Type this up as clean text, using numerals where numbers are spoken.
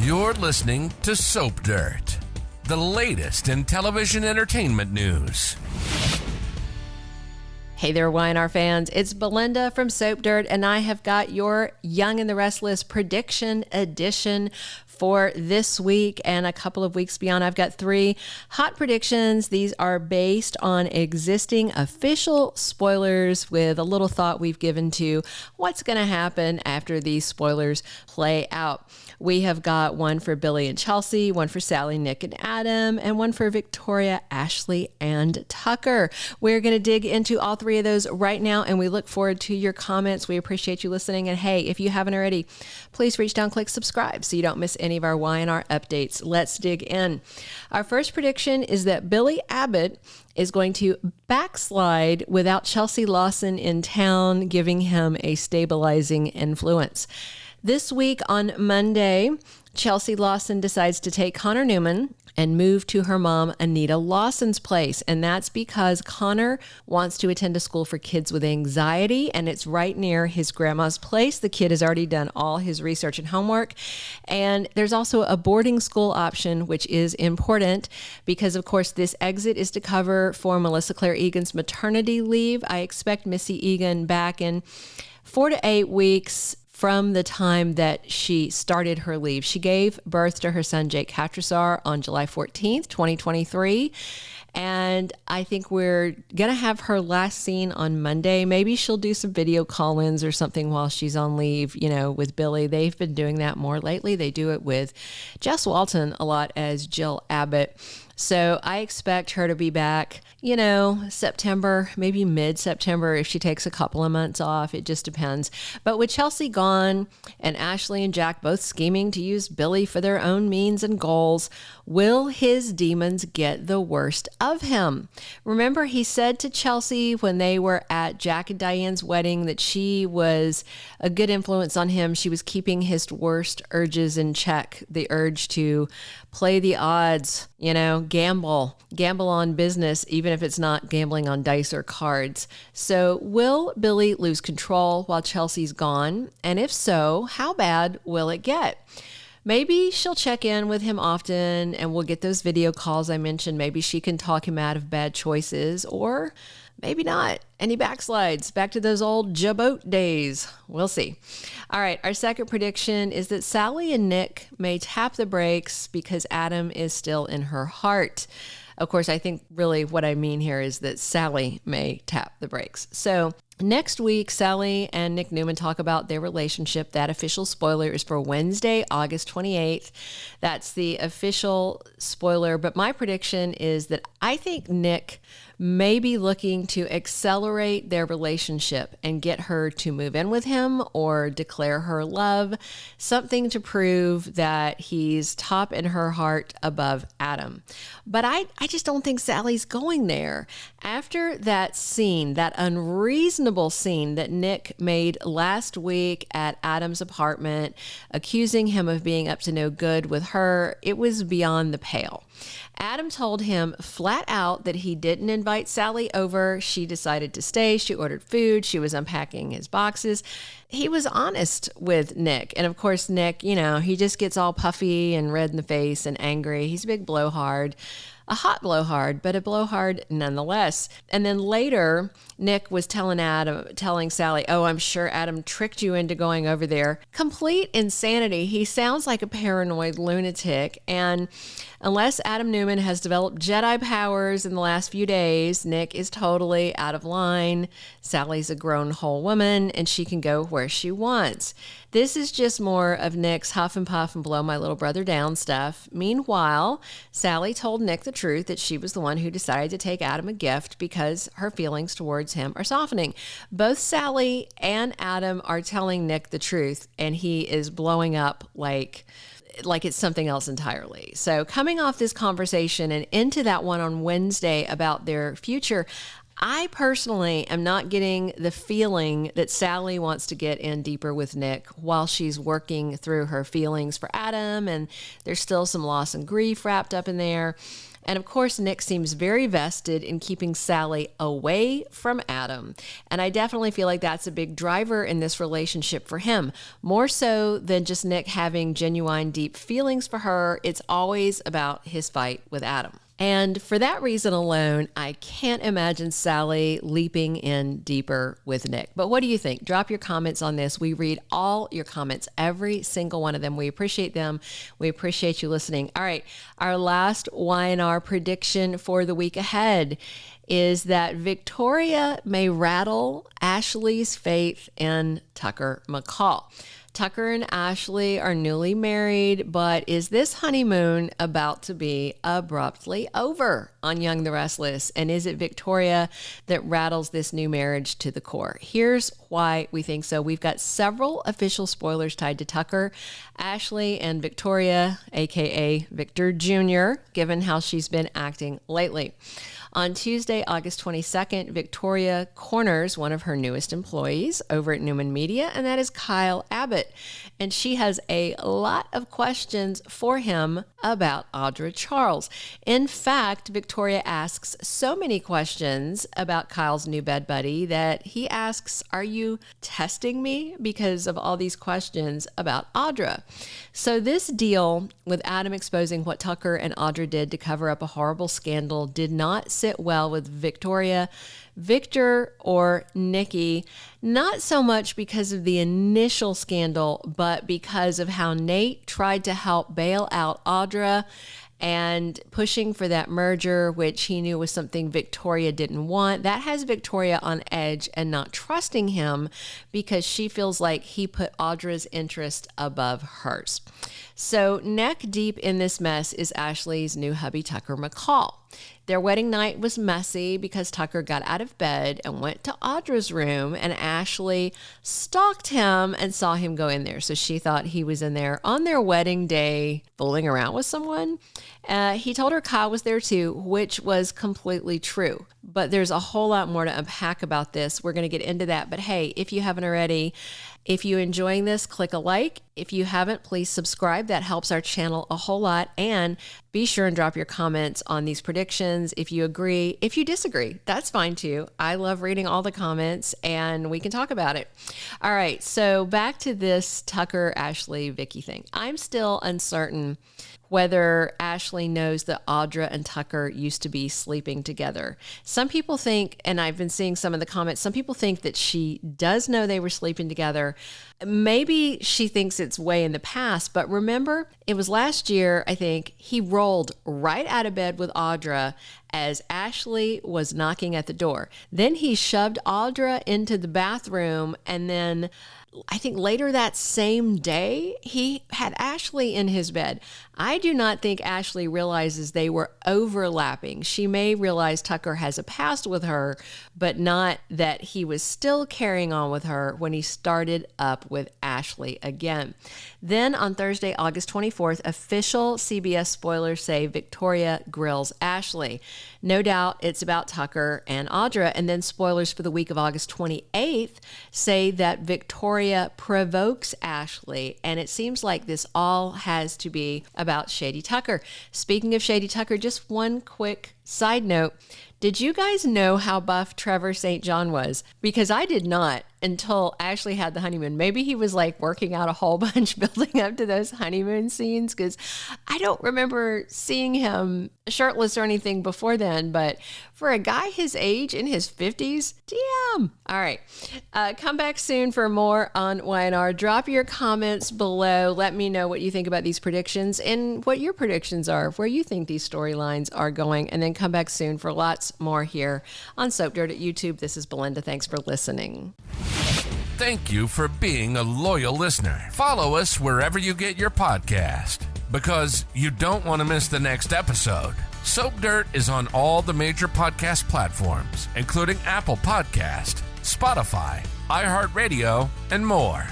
You're listening to Soap Dirt, the latest in television entertainment news. Hey there, Y&R fans. It's Belinda from Soap Dirt, and I have got your Young and the Restless prediction edition for this week and a couple of weeks beyond. I've got 3 hot predictions. These are based on existing official spoilers with a little thought we've given to what's going to happen after these spoilers play out. We have got one for Billy and Chelsea, one for Sally, Nick, and Adam, and one for Victoria, Ashley, and Tucker. We're going to dig into all 3 of those right now, and we look forward to your comments. We appreciate you listening. And hey, if you haven't already, please reach down, click subscribe so you don't miss any of our Y&R updates. Let's dig in. Our first prediction is that Billy Abbott is going to backslide without Chelsea Lawson in town, giving him a stabilizing influence. This week on Monday, Chelsea Lawson decides to take Connor Newman and move to her mom, Anita Lawson's place. And that's because Connor wants to attend a school for kids with anxiety, and it's right near his grandma's place. The kid has already done all his research and homework. And there's also a boarding school option, which is important because, of course, this exit is to cover for Melissa Claire Egan's maternity leave. I expect Missy Egan back in 4 to 8 weeks from the time that she started her leave. She gave birth to her son, Jake Hattrasar, on July 14th, 2023. And I think we're going to have her last seen on Monday. Maybe she'll do some video call-ins or something while she's on leave, with Billy. They've been doing that more lately. They do it with Jess Walton a lot as Jill Abbott. So I expect her to be back, September, maybe mid-September if she takes a couple of months off. It just depends. But with Chelsea gone and Ashley and Jack both scheming to use Billy for their own means and goals, will his demons get the worst of him? Remember, he said to Chelsea when they were at Jack and Diane's wedding that she was a good influence on him. She was keeping his worst urges in check, the urge to play the odds, gamble on business, even if it's not gambling on dice or cards. So will Billy lose control while Chelsea's gone? And if so, how bad will it get? Maybe she'll check in with him often and we'll get those video calls I mentioned. Maybe she can talk him out of bad choices, or maybe not. And he backslides back to those old jabot days. We'll see. All right, our second prediction is that Sally and Nick may tap the brakes because Adam is still in her heart. Of course, I think really what I mean here is that Sally may tap the brakes. So next week, Sally and Nick Newman talk about their relationship. That official spoiler is for Wednesday, August 28th. That's the official spoiler. But my prediction is that I think Nick may be looking to accelerate their relationship and get her to move in with him or declare her love, something to prove that he's top in her heart above Adam. But I just don't think Sally's going there. After that scene, that unreasonable scene that Nick made last week at Adam's apartment, accusing him of being up to no good with her, it was beyond the pale. Adam told him flat out that he didn't invite Sally over. She decided to stay. She ordered food. She was unpacking his boxes. He was honest with Nick. And of course, Nick, he just gets all puffy and red in the face and angry. He's a big blowhard. A hot blowhard, but a blowhard nonetheless. And then later, Nick was telling Sally, "Oh, I'm sure Adam tricked you into going over there." Complete insanity. He sounds like a paranoid lunatic. And unless Adam Newman has developed Jedi powers in the last few days, Nick is totally out of line. Sally's a grown whole woman and she can go where she wants. This is just more of Nick's huff and puff and blow my little brother down stuff. Meanwhile, Sally told Nick the truth that she was the one who decided to take Adam a gift because her feelings towards him are softening. Both Sally and Adam are telling Nick the truth, and he is blowing up like it's something else entirely. So coming off this conversation and into that one on Wednesday about their future, I personally am not getting the feeling that Sally wants to get in deeper with Nick while she's working through her feelings for Adam, and there's still some loss and grief wrapped up in there. And of course, Nick seems very vested in keeping Sally away from Adam. And I definitely feel like that's a big driver in this relationship for him. More so than just Nick having genuine, deep feelings for her, it's always about his fight with Adam. And for that reason alone, I can't imagine Sally leaping in deeper with Nick. But what do you think? Drop your comments on this. We read all your comments, every single one of them. We appreciate them. We appreciate you listening. All right, our last Y&R prediction for the week ahead is that Victoria may rattle Ashley's faith in Tucker McCall. Tucker and Ashley are newly married, but is this honeymoon about to be abruptly over on Young and the Restless? And is it Victoria that rattles this new marriage to the core? Here's why we think so. We've got several official spoilers tied to Tucker, Ashley, and Victoria, aka Victor Jr., given how she's been acting lately. On Tuesday, August 22nd, Victoria corners one of her newest employees over at Newman Media, and that is Kyle Abbott. And she has a lot of questions for him about Audra Charles. In fact, Victoria asks so many questions about Kyle's new bed buddy that he asks, "Are you testing me?" because of all these questions about Audra. So this deal with Adam exposing what Tucker and Audra did to cover up a horrible scandal did not sit well with Victoria, Victor, or Nikki, not so much because of the initial scandal, but because of how Nate tried to help bail out Audra and pushing for that merger, which he knew was something Victoria didn't want. That has Victoria on edge and not trusting him because she feels like he put Audra's interest above hers. So neck deep in this mess is Ashley's new hubby, Tucker McCall. Their wedding night was messy because Tucker got out of bed and went to Audra's room, and Ashley stalked him and saw him go in there. So she thought he was in there on their wedding day fooling around with someone. He told her Kyle was there too, which was completely true. But there's a whole lot more to unpack about this. We're going to get into that. But hey, if you haven't already, if you're enjoying this, click a like. If you haven't, please subscribe. That helps our channel a whole lot. And be sure and drop your comments on these predictions. If you agree, if you disagree, that's fine too. I love reading all the comments and we can talk about it. All right, so back to this Tucker, Ashley, Vicky thing. I'm still uncertain whether Ashley knows that Audra and Tucker used to be sleeping together. Some people think, and I've been seeing some of the comments, some people think that she does know they were sleeping together. Maybe she thinks it's way in the past, but remember, it was last year, I think, he rolled right out of bed with Audra as Ashley was knocking at the door. Then he shoved Audra into the bathroom, and then I think later that same day, he had Ashley in his bed. I do not think Ashley realizes they were overlapping. She may realize Tucker has a past with her, but not that he was still carrying on with her when he started up with Ashley again. Then on Thursday, August 24th, official CBS spoilers say Victoria grills Ashley. No doubt it's about Tucker and Audra. And then spoilers for the week of August 28th say that Victoria provokes Ashley. And it seems like this all has to be about Shady Tucker. Speaking of Shady Tucker, just one quick side note. Did you guys know how buff Trevor St. John was? Because I did not until Ashley had the honeymoon. Maybe he was like working out a whole bunch building up to those honeymoon scenes, because I don't remember seeing him shirtless or anything before then. But for a guy his age in his 50s, damn. All right. Come back soon for more on Y&R. Drop your comments below. Let me know what you think about these predictions and what your predictions are, where you think these storylines are going. And then come back soon for lots more here on Soap Dirt at YouTube. This is Belinda. Thanks for listening. Thank you for being a loyal listener. Follow us wherever you get your podcast, because you don't want to miss the next episode. Soap Dirt is on all the major podcast platforms, including Apple Podcast, Spotify, iHeartRadio, and more.